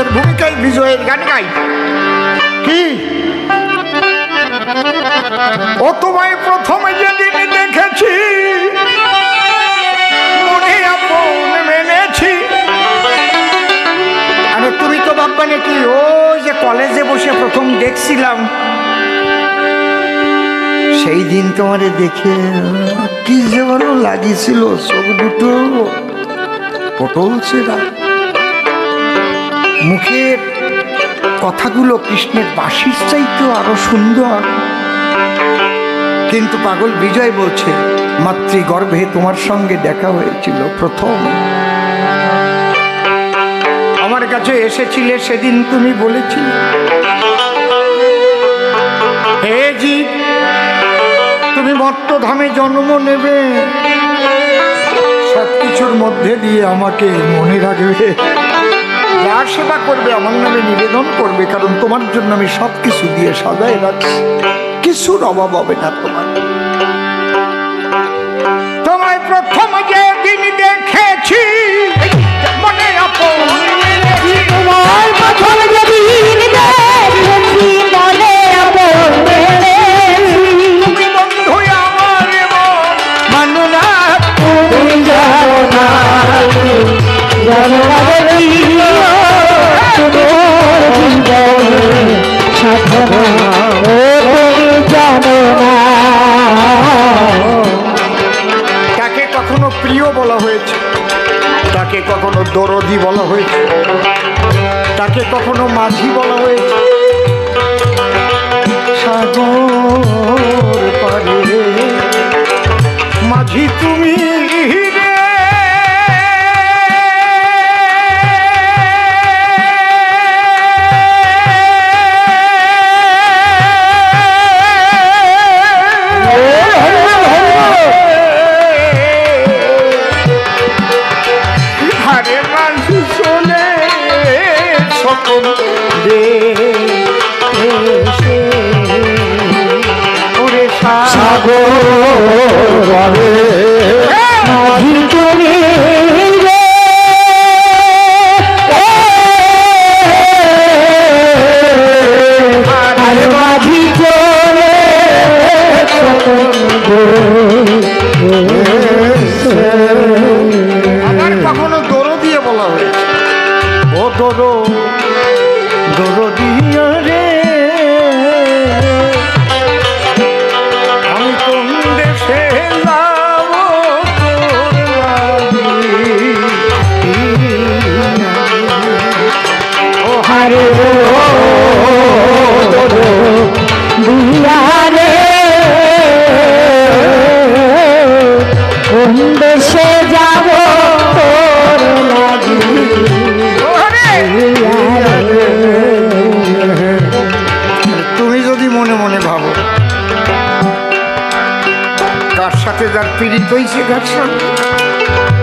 কৃষ্ণের ভূমিকায় বিজয়ের গান গাই। কি ও তোমায় প্রথমে যেদিন দেখেছি মনে আপন মেনেছি। আরে তুমি তো ভাববা নাকি ও যে কলেজে বসে প্রথম দেখছিলাম সেই দিন তোমারে দেখে কি যে ভালো লাগিয়েছিল, চোখ দুটো পটল ছেড়া, মুখের কথাগুলো কৃষ্ণের বাঁশির চাইতেও আরো সুন্দর। কিন্তু পাগল বিজয় বলছে মাতৃগর্ভে তোমার সঙ্গে দেখা হয়েছিল প্রথম। আমার কাছে এসেছিলে সেদিন তুমি বলেছিলে হে জীব তুমি মর্তধামে জন্ম নেবে, সবকিছুর মধ্যে দিয়ে আমাকে মনে রাখবে, যা সেবা করবে আমার নামে নিবেদন করবে, কারণ তোমার জন্য আমি সবকিছু দিয়ে সাজাই রাখছি, কিছুর অভাব হবে না তোমার। তোমায় প্রথম যেদিন দেখেছি মনে আপন মেনেছি, তোমায় প্রথম যেদিন দেখেছি মনে আপন মেনেছি, তুমি বন্ধু আমার মন মানো না তুমি জানো না, জানো না তাকে কখনো প্রিয় বলা হয়েছে, তাকে কখনো দরদি বলা হয়েছে, তাকে কখনো মাঝি বলা হয়েছে। সাগর পারে মাঝি তুমি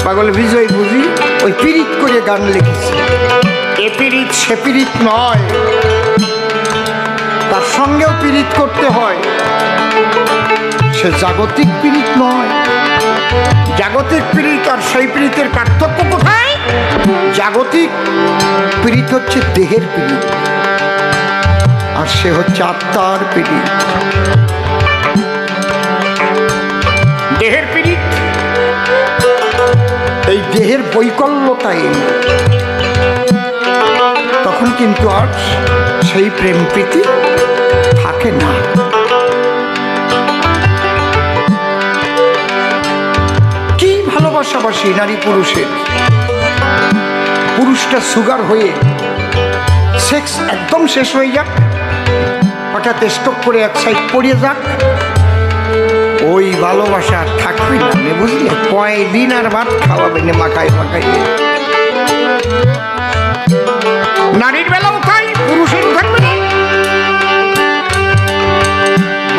পাগল বিজয় বুঝি ওই পীড়িত করে গান লিখেছে। এ পীড়িত সে পীড়িত নয়, তার সঙ্গেও পীড়িত করতে হয়, সে জাগতিক পীড়িত নয়। জাগতিক পীড়িত আর সেই পীড়িতের পার্থক্য কোথায়? জাগতিক পীড়িত হচ্ছে দেহের পীড়িত, আর সে হচ্ছে আত্মার পীড়িত। দেহের পীড়িত এই দেহের বৈকল্যতা এনে তখন কিন্তু আর সেই প্রেম প্রীতি থাকে না। কি ভালোবাসাবাসি নারী পুরুষের, পুরুষটা সুগার হয়ে সেক্স একদম শেষ হয়ে যাক, হঠাৎ স্টক করে এক সাইড পড়ে যাক, ওই ভালোবাসা থাকবে না, বুঝলে? কয়দিন আর ভাত খাওয়াবে না মাখায় মাখায়। নারীর বেলাও তাই, পুরুষের থাকবে না,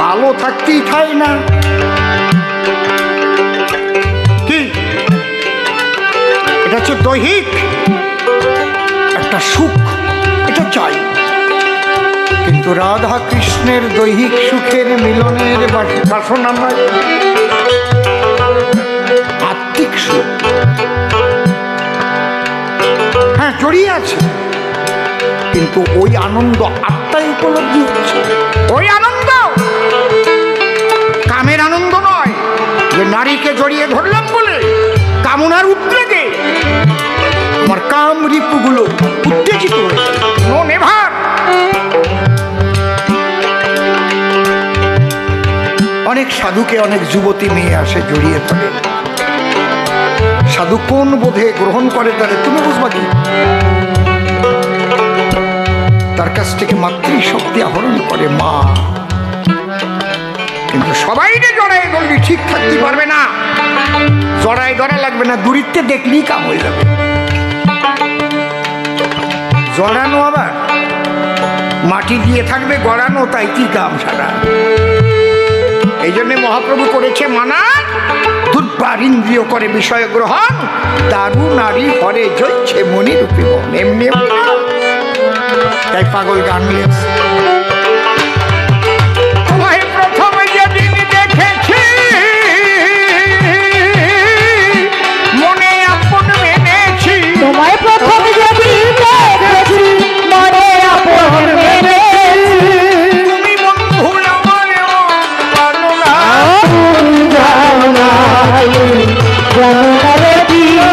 ভালো থাকতেই খায় না। কি এটা হচ্ছে দৈহিক একটা সুখ, এটা চাই। কিন্তু রাধা কৃষ্ণের দৈহিক সুখের মিলনের বাসনা নয়, আত্মিক সুখ। হ্যাঁ জড়িয়ে আছে, কিন্তু ওই আনন্দ আত্মায় উপলব্ধি হচ্ছে। ওই আনন্দ কামের আনন্দ নয় যে নারীকে জড়িয়ে ধরলাম বলে কামনার উদ্রেগে আমার কাম রিপুগুলো উত্তেজিত হয়েছে। No never. অনেক সাধুকে অনেক যুবতী মেয়ে আসে জড়িয়ে ধরে, সাধু কোন বোধে গ্রহণ করে তারে তুমি বুঝবা কি? তার কাছ থেকে মাতৃশক্তি আহরণ করে মা। কিন্তু সবাই জড়াই ধরলি ঠিক থাকতে পারবে না, জড়াই ধরা লাগবে না, দূরিত্বে দেখলেই কাম হয়ে যাবে। জড়ানো আবার মাটি দিয়ে থাকবে, গড়ানো তাই কি কাম সারা। এই জন্য মহাপ্রভু করেছে মানা, দুর্বার ইন্দ্রিয় করে বিষয় গ্রহণ, দারু নারী হরে জয়ছে মনি রূপী মন। এমনি তাই পাগল গান লিখছে। তোমায় প্রথম যেদিন দেখেছি মনে আপন মেনেছি, তোমায় প্রথম যেদিন দেখেছি মনে আপন মেনেছি, তুমি বন্ধু আমার জানো না, জানো না রে প্রিয়,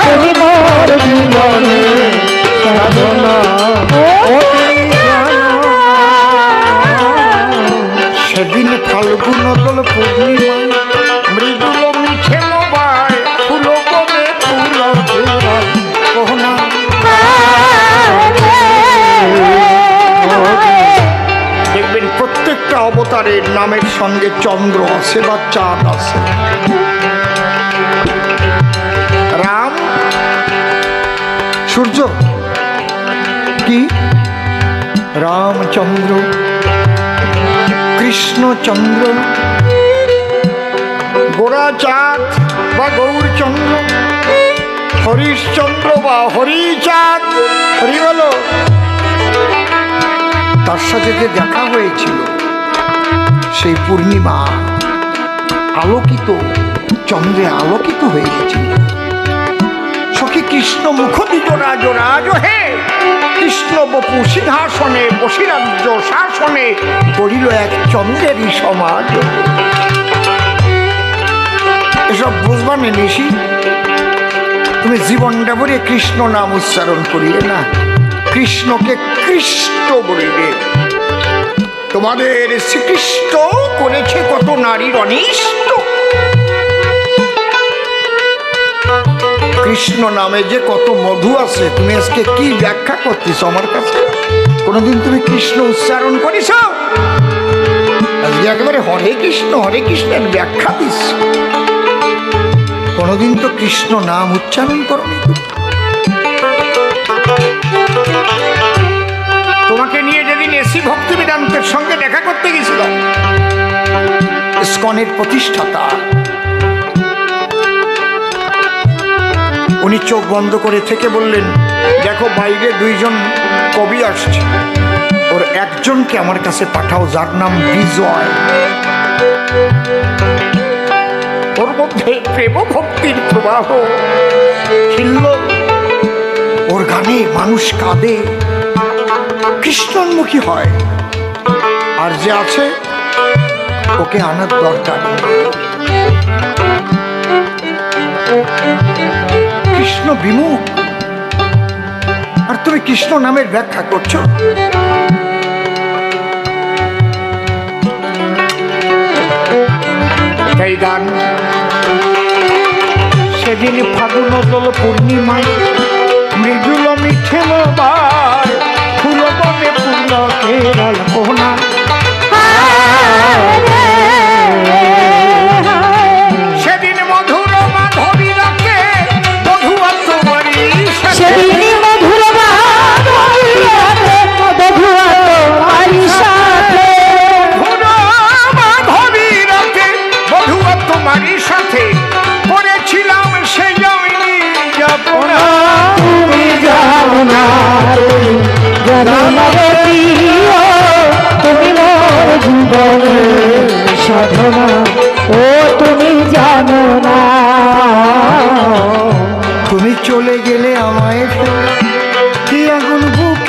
তুমি মোর জীবনে সাধনা। সেদিন ফাল্গুন দল পূর্ণিমা মৃদুল মিঠে মোবাই ফুল কবে ফুল কোহনা। দেখবেন প্রত্যেকটা অবতারের নামের সঙ্গে চন্দ্র আছে বা চাঁদ আছে। রাম সূর্য কি, রামচন্দ্র, কৃষ্ণচন্দ্র, গোরা চাঁদ বা গৌরচন্দ্র, হরিশচন্দ্র বা হরিচাঁদ। হরি বলো। তার সাথে যে দেখা হয়েছিল সেই পূর্ণিমা আলোকিত চন্দ্রে আলোকিত হয়ে গেছিল। সখী কৃষ্ণ মুখদিত রাজ রাজ হে, কৃষ্ণ বপু সিংহাসনে বসিরাজ্য শাসনে গড়িল এক চন্দ্রেরই সমাজ। এসব বুঝবা না নিশি, তুমি জীবনটা ভরে কৃষ্ণ নাম উচ্চারণ করিয়ে না, কৃষ্ণকে কৃষ্ণ বলিবে। তোমাদের শ্রীকৃষ্ণ করেছে কত নারীর অনিষ্ট। কৃষ্ণ নামে যে কত মধু আছে, তুমি আজকে কি ব্যাখ্যা করতেছ আমার কাছে? কোনদিন তুমি কৃষ্ণ উচ্চারণ করেছ? আজকে একেবারে হরে কৃষ্ণের ব্যাখ্যা দিচ্ছ। কোনদিন তো কৃষ্ণ নাম উচ্চারণ করনি। তোমাকে নিয়ে যেদিন এসি ভক্তি বেদান্তের সঙ্গে দেখা করতে গেছিল ইস্কনের প্রতিষ্ঠাতা, উনি চোখ বন্ধ করে থেকে বললেন, দেখো বাইরে দুইজন কবি আসছে, ওর একজনকে আমার কাছে পাঠাও যার নাম বিজয়। ওর মধ্যে প্রেম ভক্তির প্রবাহ ছিল, ওর গানে মানুষ কাঁদে, কৃষ্ণন্মুখী হয়। আর যে আছে ওকে আনার দরকার। কৃষ্ণ বিমুখ, আর তুমি কৃষ্ণ নামের ব্যাখ্যা করছো। এই গান সেদিন ফাগুন দল পূর্ণিমায় মৃদুল মিঠে মোবাই ফুল বনে ফুল কেরাল কোহনা। সেদিন মধুর মাধবী রাতে মধুয়া তোমারি, সেদিন মধুর মধুয়া তোমারি সাথে, মাধবী রাতে মধুয়া তোমারি সাথে পড়েছিলাম সে জমি যাপনা। তুমি যাও না রে প্রিয়, তুমি মোর জীবনের সাধনা। ও তুমি জানো না, তুমি চলে গেলে আমায় কি আগুন বুক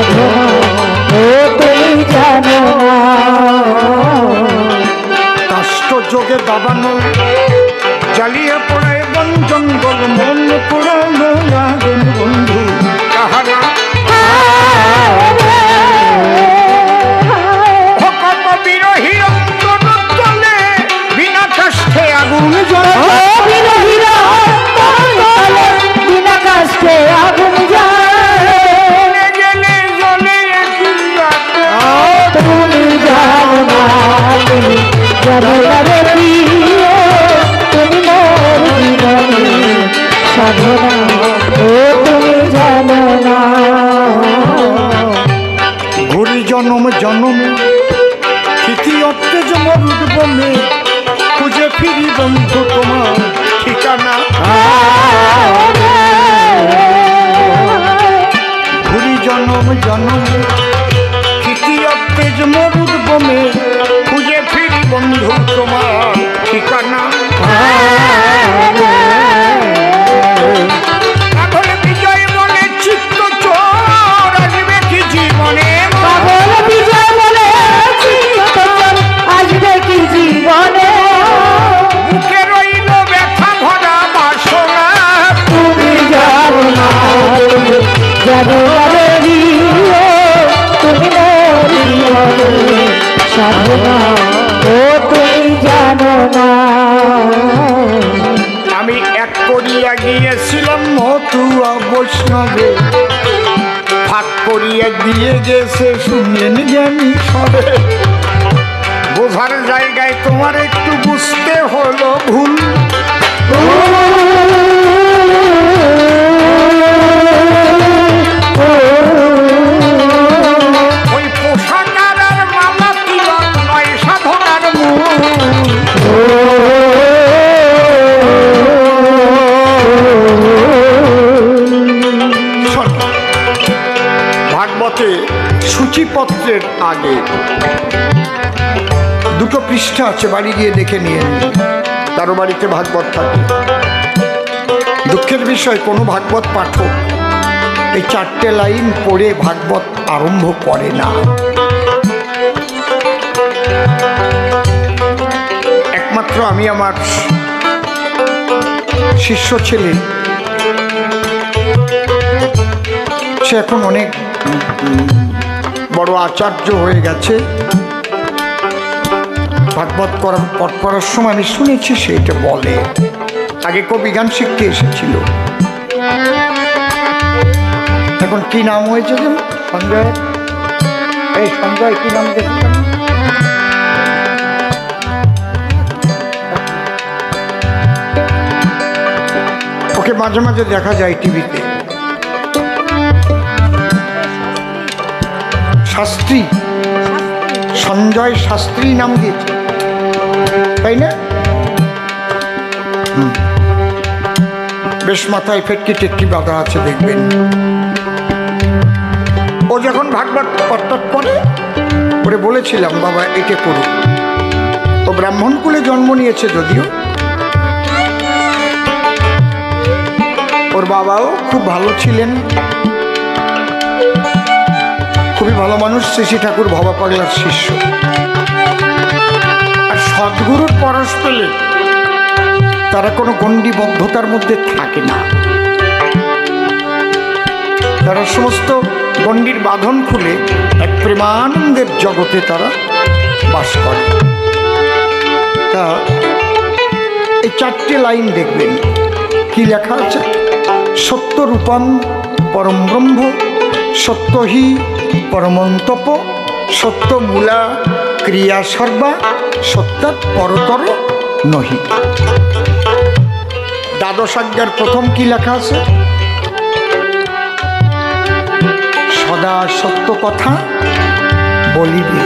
সাধনা ও তুমি জানো না। কাষ্ট যোগে দাবানো জ্বালিয়ে পড়ে বন জঙ্গল মন পুরানো আগুন বন্ধু কাহারা কত বিরোহী অন্তর চলে বিনা কাষ্ঠে আগুন জ্বলে ও বিরোহীরা তলে বিনা কাষ্টে আগুন জ্বলে গেলে জ্বলে একই রাতে। তুমি জানো না তুমি জানো না রে প্রিয় তুমি মোর জীবনের সাধনা ও তুমি জানো না। ঘুরি জনম জনমে স্থিতি অত্যজ মরুদ বনে খুঁজে ফিরি বন্ধু তোমার ঠিকানা ঘুরি জনম জনমে স্থিতি অত্যজ মরুদ বনে খুঁজে ফিরি বন্ধু তোমার ঠিকানা পাগল বিজয় মনে চিত্ত চোর আসবে কি জীবনে পাগল বিজয় বলে চিরতন আসবে কি জীবনে বুকে রইল ব্যথা ভরা বাসনা তুমি জানো না তুমি জানো না রে প্রিয় তুমি মোর জীবনের সাধনা ও তুমি জানো না। আমি এক করিয়া গিয়েছিলাম মতুয়া বৈষ্ণবে ফাঁক করিয়া দিয়ে গেছে শুনলেন জ্ঞানী সবে বোঝার জায়গায় তোমার একটু বুঝতে হলো ভুল ওই পোশাকার আর মালা তিলক নয় সাধনার মূল ভাগবতে সূচিপত্রের আগে দুটো পৃষ্ঠা আছে, বাড়ি গিয়ে দেখে নিয়ে নিন। কারো বাড়িতে ভাগবত থাকে। দুঃখের বিষয় কোনো ভাগবত পাঠক এই 4টে লাইন পড়ে ভাগবত আরম্ভ করে না। একমাত্র আমি আমার শিষ্য ছেলে, সে এখন অনেক বড় আচার্য হয়ে গেছে। ভাগবত পাঠ করার সময় আমি শুনেছি সে এটা বলে। আগে কবি গান শিখতে এসেছিল, এখন কি নাম হয়েছে যেন সঞ্জয়, এই সঞ্জয় কি নাম দেখলাম, ওকে মাঝে মাঝে দেখা যায় টিভিতে। শাস্ত্রী, সঞ্জয় শাস্ত্রী নাম দিয়েছে, তাই না? বেশ মাথায় ফেটকি টেটকি বাঁধা আছে, দেখবেন। ও যখন ভাগবত পাঠ করে ওরে বলেছিলাম বাবা এটা করুক। ও ব্রাহ্মণ কুলে জন্ম নিয়েছে যদিও, ওর বাবাও খুব ভালো ছিলেন, খুবই ভালো মানুষ, শ্রী ঠাকুর ভবা পাগলার শিষ্য। আর সদ্গুরুর পরশ পেলে তারা কোনো গণ্ডিবদ্ধতার মধ্যে থাকে না, তারা সমস্ত গণ্ডির বাঁধন খুলে এক প্রেমানন্দের জগতে তারা বাস করে। তা এই 4টে লাইন দেখবেন কি লেখা আছে। সত্য রূপম পরম ব্রহ্ম, সত্য হি পরমন্তপ, সত্য মূলা ক্রিয়া সর্বা, সত্যাৎ পরতর নহি। দ্বাদশ আজ্ঞার প্রথম কি লেখা আছে? সদা সত্য কথা বলিবে।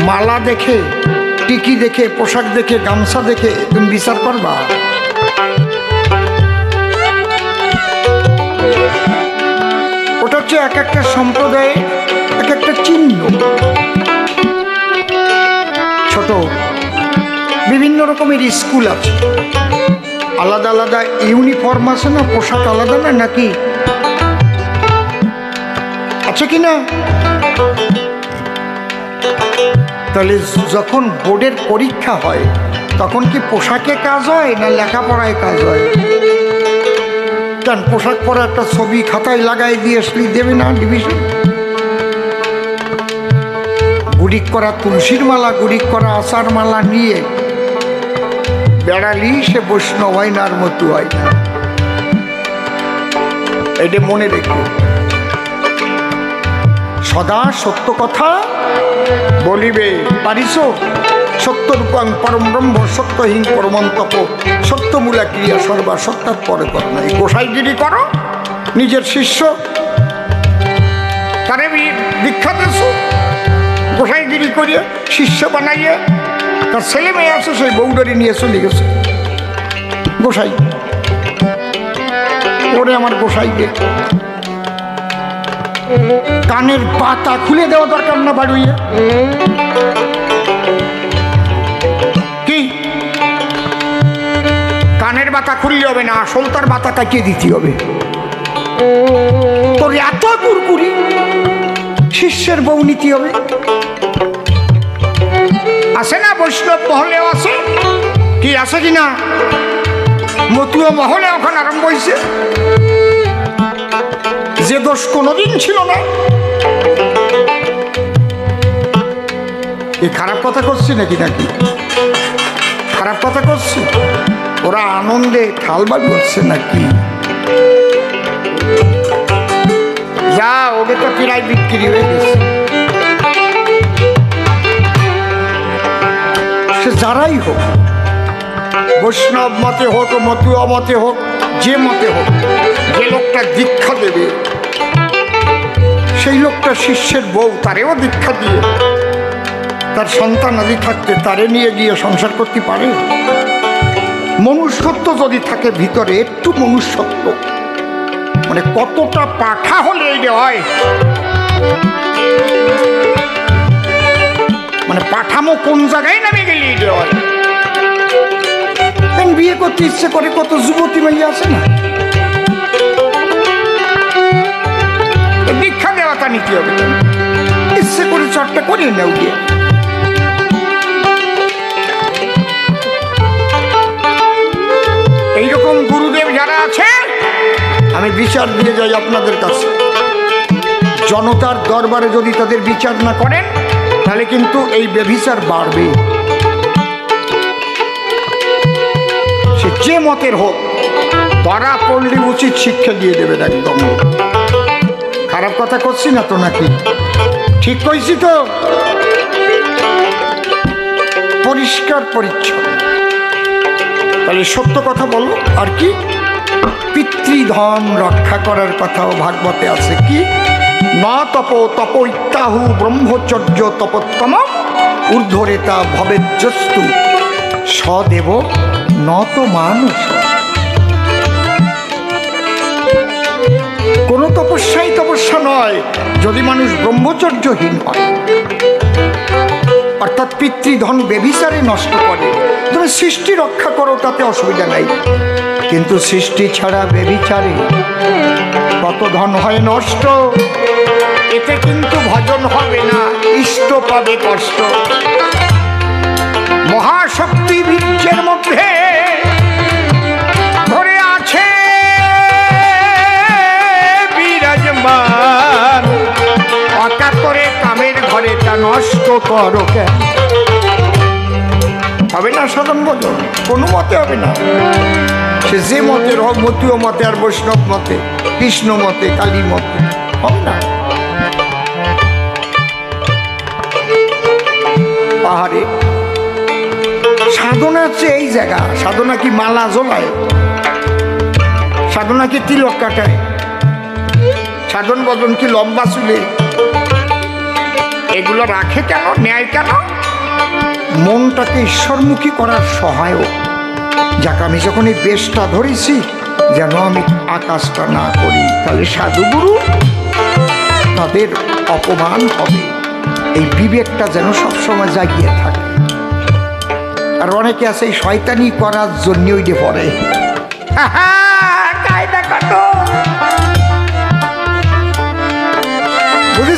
মালা দেখে, টিকি দেখে, পোশাক দেখে, গামছা দেখে তুমি বিচার করবা? ওটা হচ্ছে এক একটা সম্প্রদায়ে এক একটা চিহ্ন। ছোট বিভিন্ন রকমের স্কুল আছে, আলাদা আলাদা ইউনিফর্ম আছে না, পোশাক আলাদা না, নাকি আছে কি না? তাহলে যখন বোর্ডের পরীক্ষা হয় তখন কি পোশাকে কাজ হয় না লেখাপড়ায় কাজ হয়? কারণ পোশাক পরা একটা ছবি খাতায় লাগাই দিয়ে আসলে দেবে না ডিভিশন। গুড়িক করা তুলসীর মালা, গুড়িক করা আচার মালা নিয়ে বেড়ালি সে বৈষ্ণব হয় না আর মতু হয় না। এটা মনে রেখো, সদা সত্য কথা বলিবে পারিস। সত্যরূপং পরম ব্রহ্ম সত্যহীন পরমন্তপ সত্যমূলা ক্রিয়া সর্বা সত্যার পরে কর না। এই গোসাইগিরি করো, নিজের শিষ্য তারে দীক্ষা দেশ, গোসাইগিরি করিয়ে শিষ্য বানাইয়ে তার ছেলে মেয়ে আছে সেই বৌডারি নিয়ে চলে গেছে গোসাই। ওরে আমার গোসাইকে কানের পাতা খুলে দেওয়া দরকার না বাড়ুইয়ে? কি কানের বাতা খুললে হবে না, সলতার বাতা কাটিয়ে দিতে হবে। তোর এত কুরকুরি শিষ্যের বউ নীতি হবে? আছে না বৈষ্ণব মহলেও আছে, কি আছে কিনা? মতুয়া মহলে এখন আরম্ভ হয়েছে, যে দোষ কোনোদিন ছিল না। এই খারাপ কথা করছি নাকি? নাকি খারাপ কথা করছি? ওরা আনন্দে ঠালবাগ করছে নাকি? যা ওদের তো প্রায় বিক্রি হয়ে গেছে। সে যারাই হোক, বৈষ্ণব মতে হোক, মতুয়া মতে হোক, যে মতে হোক, যে লোকটা দীক্ষা দেবে সেই লোকটা শিষ্যের বউ তারেও দীক্ষা দিয়ে তার সন্তান আদি থাকতে তারে নিয়ে গিয়ে সংসার করতে পারে। মনুষ্যত্ব যদি থাকে ভিতরে, একটু মনুষ্যত্ব, মানে কতটা পাঠা হলে এই হয়, মানে পাঠামো কোন জায়গায় নামে গেলে এই হয়। বিয়ে করতে ইচ্ছে করে কত যুবতী মাইয়া আছে না, দীক্ষা দেওয়াটা নিতে হবে, ইচ্ছে করে চটটা করিয়ে নেও গিয়ে। এইরকম গুরুদেব যারা আছে, আমি বিচার দিয়ে যাই আপনাদের কাছে, জনতার দরবারে যদি তাদের বিচার না করেন তাহলে কিন্তু এই ব্যভিচার বাড়বে। সে যে মতের হোক, ধরা পড়লে উচিত শিক্ষা দিয়ে দেবেন একদম। খারাপ কথা করছি না তো নাকি? ঠিক কইছি তো? পরিষ্কার পরিচ্ছন্ন, তাহলে সত্য কথা বলো। আর কি পিতৃধন রক্ষা করার কথাও ভাগবতে আছে, কি না তপ তপ ইত্যাহু ব্রহ্মচর্য তপোত্তম ঊর্ধ্বরেতা ভবেজ্জস্তু সদেব নত মানুষ। কোন তপস্যাই তপস্যা নয় যদি মানুষ ব্রহ্মচর্যহীন হয়, অর্থাৎ পিতৃধন বেবিচারে নষ্ট করে। তুমি সৃষ্টি রক্ষা করো, তাতে অসুবিধা নাই, কিন্তু সৃষ্টি ছাড়া বেবিচারে কত ধন হয় নষ্ট। এতে কিন্তু ভজন হবে না, ইষ্ট পাবে কষ্ট। মহাশক্তি বীর্যের মধ্যে ধরে আছে বিরাজমান, অকাতরে কামের ঘরে তা নষ্ট করো কেন? হবে না সাধন ভজন, কোনো মতে হবে না। সে যে মতের হোক, মতীয় মতে আর বৈষ্ণব মতে, কৃষ্ণ মতে, কালী মতে, হবে না। পাহাড়ে সাধনা হচ্ছে এই জায়গা। সাধনা কি মালা জ্বলায়? সাধনা কি তিলক কাটায়? সাধন ভজন কি লম্বা চুলে? এগুলো রাখে কেন, নেয় কেন? মনটাকে ঈশ্বরমুখী করার সহায়ক। যাক, আমি যখন এই বেশটা ধরেছি যেন আমি আকাশটা না করি, তাহলে সাধুগুরু তাদের অপমান হবে, এই বিবেকটা যেন সবসময় জাগিয়ে থাকে। আর অনেকে আছে এই শয়তানি করার জন্য ওইটা পড়ে,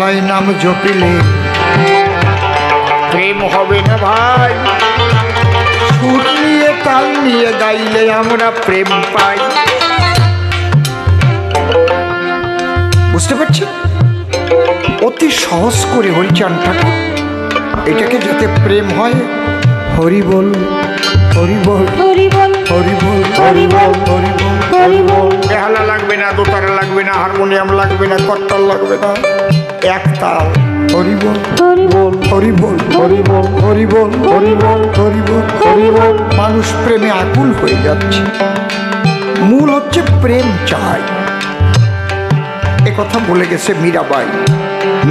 মালায় নাম জপিলে প্রেম হবে না ভাই। সুর নিয়ে তাল নিয়ে গাইলে আমরা প্রেম পাই। বুঝতে পারছি অতি সহজ করে হরিচাঁদ ঠাকুর এটাকে যাতে প্রেম হয়, হরি বল হরি বল হরি বল হরি বল হরি বল হরি বল হরি বল। বেহালা লাগবে না, দোতারা লাগবে না, হারমোনিয়াম লাগবে না, কর্তাল লাগবে না, এক তাল হরি বল হরি বল হরি বল হরি বল হরি বল হরি বল হরি বল হরি বল। মানুষ প্রেমে আকুল হয়ে যাচ্ছে। মূল হচ্ছে প্রেম চাই। এ কথা বলে গেছে মীরাবাই।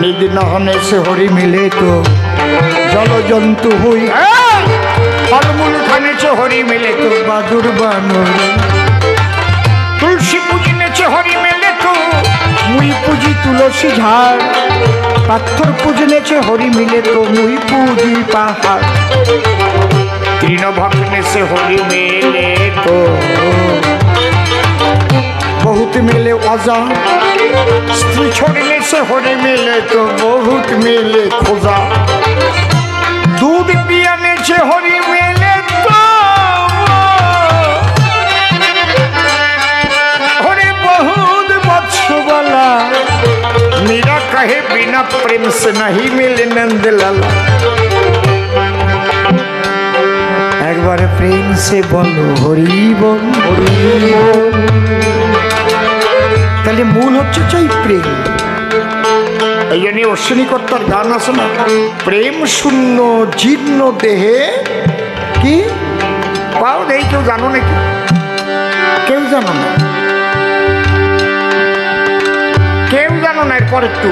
নিদ নহনে সে হরি মিলে তো জল জন্তু হই, ফলমূল খানেছে হরি মিলে তো বাদুর বানর, তুলসী পুজিনেছে হরি মিলে তো মুই পুজি তুলসী ঝাড়, পাথর পুজনেছে হরি মিলে তো মুই পুজি পাহাড়, তৃণ ভগ্নে সে হরি মিলে তো बहुत मिले वजा, स्त्री छोड़ने से होने मिले तो बहुत मिले खोजा, दूध पियाने से होने मिले तो होने बहुत बच्चों मीरा कहे बिना प्रेम से नहीं मिले नंदलाला। एक बार प्रेम से बोलो हरि बोल हरि बोल। তাহলে মূল হচ্ছে চাই প্রেম। এই জন্য অশ্বিনী কর্তার গান আছে না, প্রেম শূন্য জীর্ণ দেহে কি পাও দেই। কেউ জানো নাকি? কেউ জানো না, কেউ জানো না। এরপর একটু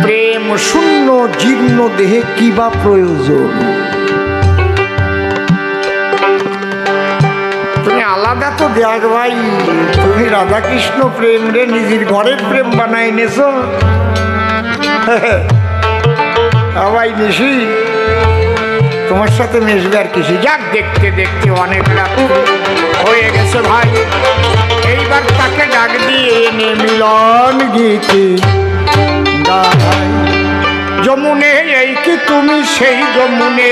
প্রেম শূন্য জীর্ণ দেহে কি বা প্রয়োজন? আলাদা তো দেখ ভাই, তুমি রাধা কৃষ্ণ প্রেম রে নিজের ঘরের প্রেম বানাই নেছো ভাই। নিশি তোমার সাথে মিশবে আর কিছু। যাক দেখতে দেখতে অনেক রাত্রি হয়ে গেছে ভাই। এইবার তাকে ডাক দিয়ে এনে মিলন গীতি গাই। যমুনে এই কি তুমি সেই যমুনে